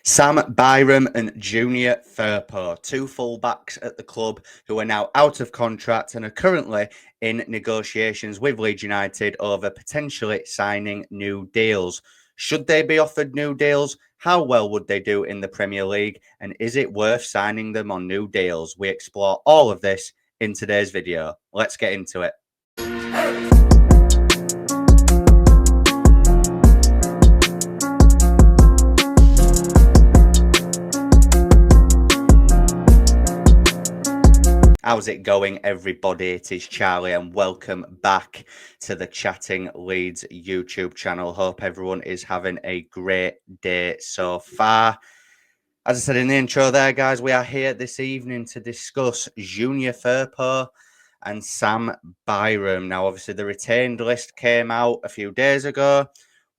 Sam Byram and Junior Firpo, two fullbacks at the club who are now out of contract and are currently in negotiations with Leeds United over potentially signing new deals. Should they be offered new deals? How well would they do in the Premier League? And is it worth signing them on new deals? We explore all of this in today's video. Let's get into it. How's it going, everybody? It is Charlie, and welcome back to the Chatting Leeds YouTube channel. Hope everyone is having a great day so far. As I said in the intro there, guys, we are here this evening to discuss Junior Firpo and Sam Byram. Now, obviously, the retained list came out a few days ago.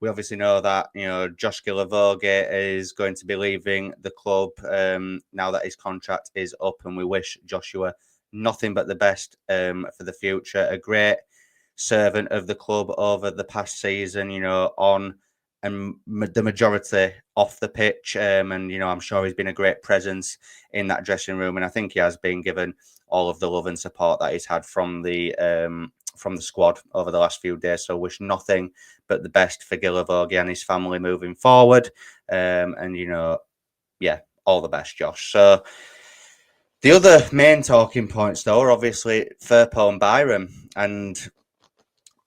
We obviously know that, Josh Gilmartin is going to be leaving the club now that his contract is up, and we wish Joshua nothing but the best for the future. A great servant of the club over the past season, on and the majority off the pitch. And, I'm sure he's been a great presence in that dressing room. And I think he has been given all of the love and support that he's had from the squad over the last few days. So wish nothing but the best for Gilmartin and his family moving forward. And, all the best, Josh. So the other main talking points, though, are obviously Firpo and Byram. And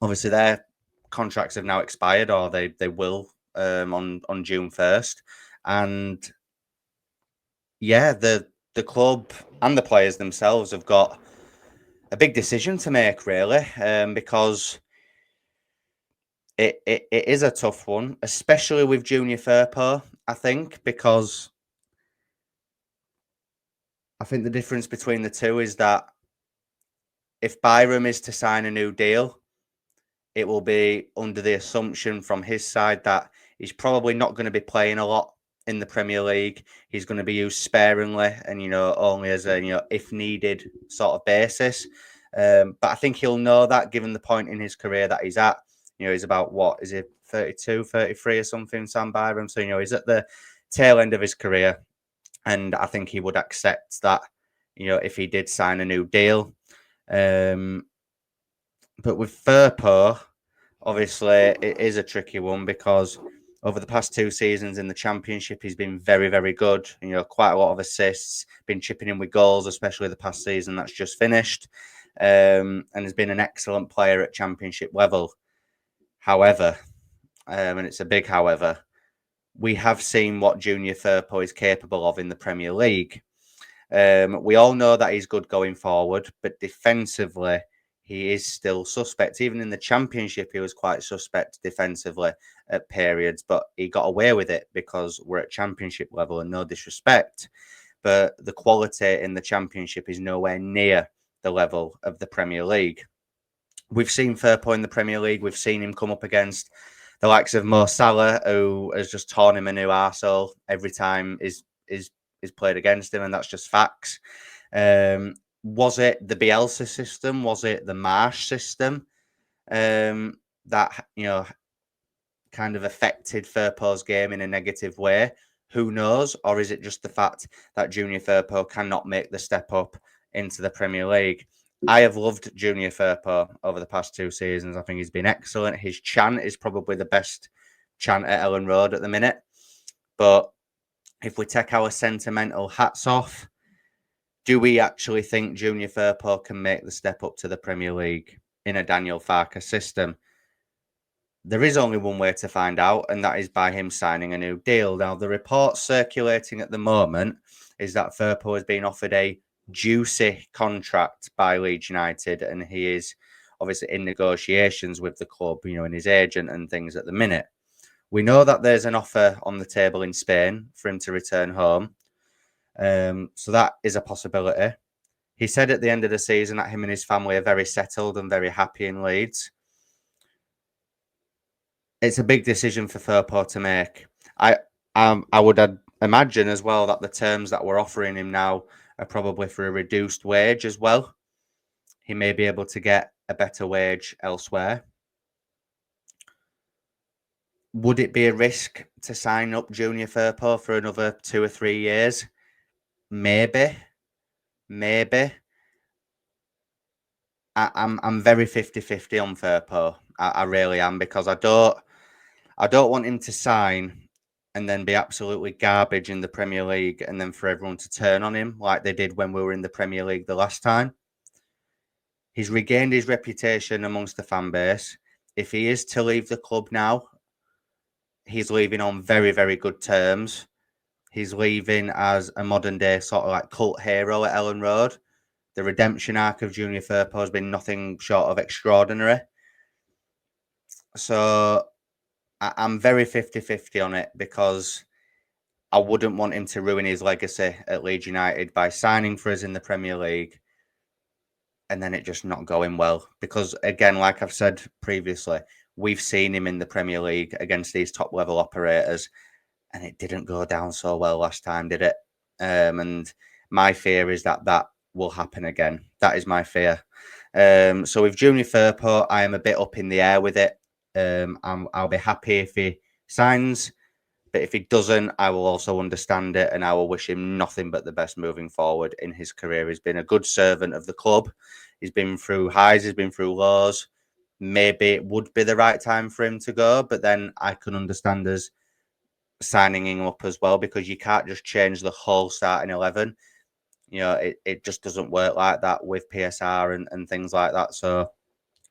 obviously their contracts have now expired, or they will on June 1st. And yeah, the club and the players themselves have got a big decision to make, really, because it is a tough one, especially with Junior Firpo, I think, because I think the difference between the two is that if Byram is to sign a new deal, it will be under the assumption from his side that he's probably not going to be playing a lot in the Premier League. He's going to be used sparingly and, only as a, if needed sort of basis. But I think he'll know that, given the point in his career that he's at. He's about, what, is he 32, 33 or something, Sam Byram? So, he's at the tail end of his career. And I think he would accept that, if he did sign a new deal. But with Firpo, obviously, it is a tricky one because over the past 2 seasons in the Championship, he's been very, very good. Quite a lot of assists, been chipping in with goals, especially the past season that's just finished, and has been an excellent player at Championship level. However, and it's a big however, we have seen what Junior Firpo is capable of in the Premier League. We all know that he's good going forward, but defensively, he is still suspect. Even in the Championship, he was quite suspect defensively at periods, but he got away with it because we're at Championship level, and no disrespect, but the quality in the Championship is nowhere near the level of the Premier League. We've seen Firpo in the Premier League. We've seen him come up against the likes of Mo Salah, who has just torn him a new arsehole every time is played against him, and that's just facts. Was it the Bielsa system? Was it the Marsh system that, kind of affected Firpo's game in a negative way? Who knows? Or is it just the fact that Junior Firpo cannot make the step up into the Premier League? I have loved Junior Firpo over the past 2 seasons. I think he's been excellent. His chant is probably the best chant at Ellen Road at the minute. But if we take our sentimental hats off, do we actually think Junior Firpo can make the step up to the Premier League in a Daniel Farke system? There is only one way to find out, and that is by him signing a new deal. Now, the reports circulating at the moment is that Firpo has been offered a juicy contract by Leeds United, and he is obviously in negotiations with the club, and his agent and things at the minute. We know that there's an offer on the table in Spain for him to return home. So that is a possibility. He said at the end of the season that him and his family are very settled and very happy in Leeds. It's a big decision for Firpo to make. I would imagine as well that the terms that we're offering him now are probably for a reduced wage as well. He may be able to get a better wage elsewhere. Would it be a risk to sign up Junior Firpo for another 2 or 3 years? Maybe. Maybe. I'm very 50-50 on Firpo. I really am, because I don't want him to sign and then be absolutely garbage in the Premier League, and then for everyone to turn on him like they did when we were in the Premier League the last time. He's regained his reputation amongst the fan base. If he is to leave the club now, he's leaving on very, very good terms. He's leaving as a modern day sort of like cult hero at Ellen Road. The redemption arc of Junior Firpo has been nothing short of extraordinary. So I'm very 50-50 on it, because I wouldn't want him to ruin his legacy at Leeds United by signing for us in the Premier League and then it just not going well. Because, again, like I've said previously, we've seen him in the Premier League against these top-level operators, and it didn't go down so well last time, did it? And my fear is that that will happen again. That is my fear. So with Junior Firpo, I am a bit up in the air with it. I'll be happy if he signs, but if he doesn't, I will also understand it, and I will wish him nothing but the best moving forward in his career. He's been a good servant of the club. He's been through highs, he's been through lows. Maybe it would be the right time for him to go, but then I can understand us signing him up as well, because you can't just change the whole starting 11. You know, it just doesn't work like that with PSR and things like that. So,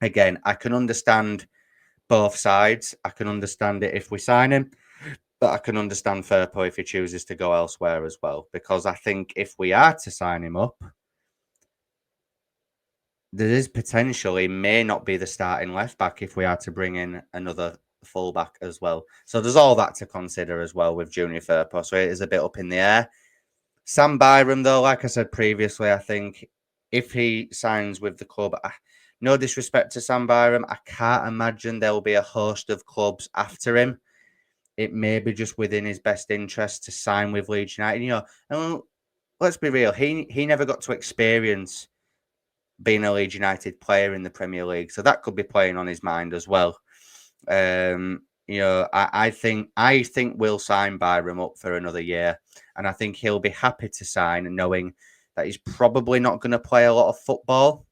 again, I can understand both sides. I can understand it if we sign him, but I can understand Firpo if he chooses to go elsewhere as well. Because I think if we are to sign him up, there is potentially may not be the starting left back if we are to bring in another fullback as well. So there's all that to consider as well with Junior Firpo. So it is a bit up in the air. Sam Byram, though, like I said previously, I think if he signs with the club, no disrespect to Sam Byram, I can't imagine there'll be a host of clubs after him. It may be just within his best interest to sign with Leeds United. You know, and let's be real, he never got to experience being a Leeds United player in the Premier League, so that could be playing on his mind as well. You know, I think we'll sign Byram up for another year, and I think he'll be happy to sign, knowing that he's probably not going to play a lot of football,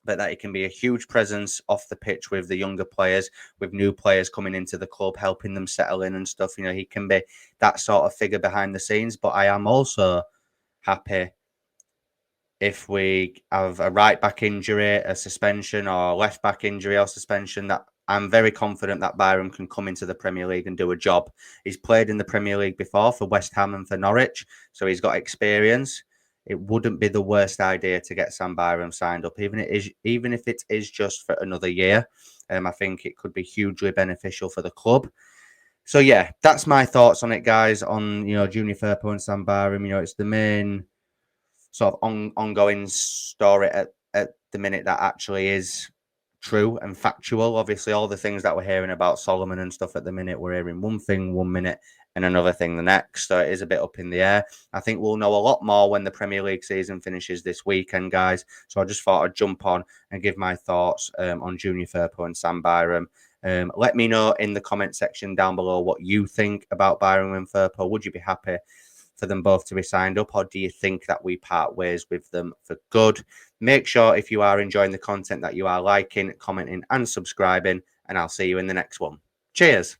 but that he can be a huge presence off the pitch with the younger players, with new players coming into the club, helping them settle in and stuff. You know, he can be that sort of figure behind the scenes. But I am also happy if we have a right back injury, a suspension, or left back injury or suspension, that I'm very confident that Byram can come into the Premier League and do a job. He's played in the Premier League before for West Ham and for Norwich, so he's got experience. It wouldn't be the worst idea to get Sam Byram signed up, even if it is just for another year. I think it could be hugely beneficial for the club. So yeah, that's my thoughts on it, guys. On Junior Firpo and Sam Byram. It's the main sort of ongoing story at the minute that actually is true and factual. Obviously, all the things that we're hearing about Solomon and stuff at the minute, we're hearing one thing 1 minute and another thing the next. So it is a bit up in the air. I think we'll know a lot more when the Premier League season finishes this weekend, guys. So I just thought I'd jump on and give my thoughts on Junior Firpo and Sam Byram. Let me know in the comment section down below what you think about Byram and Firpo. Would you be happy for them both to be signed up, or do you think that we part ways with them for good? Make sure, if you are enjoying the content, that you are liking, commenting and subscribing, and I'll see you in the next one. Cheers.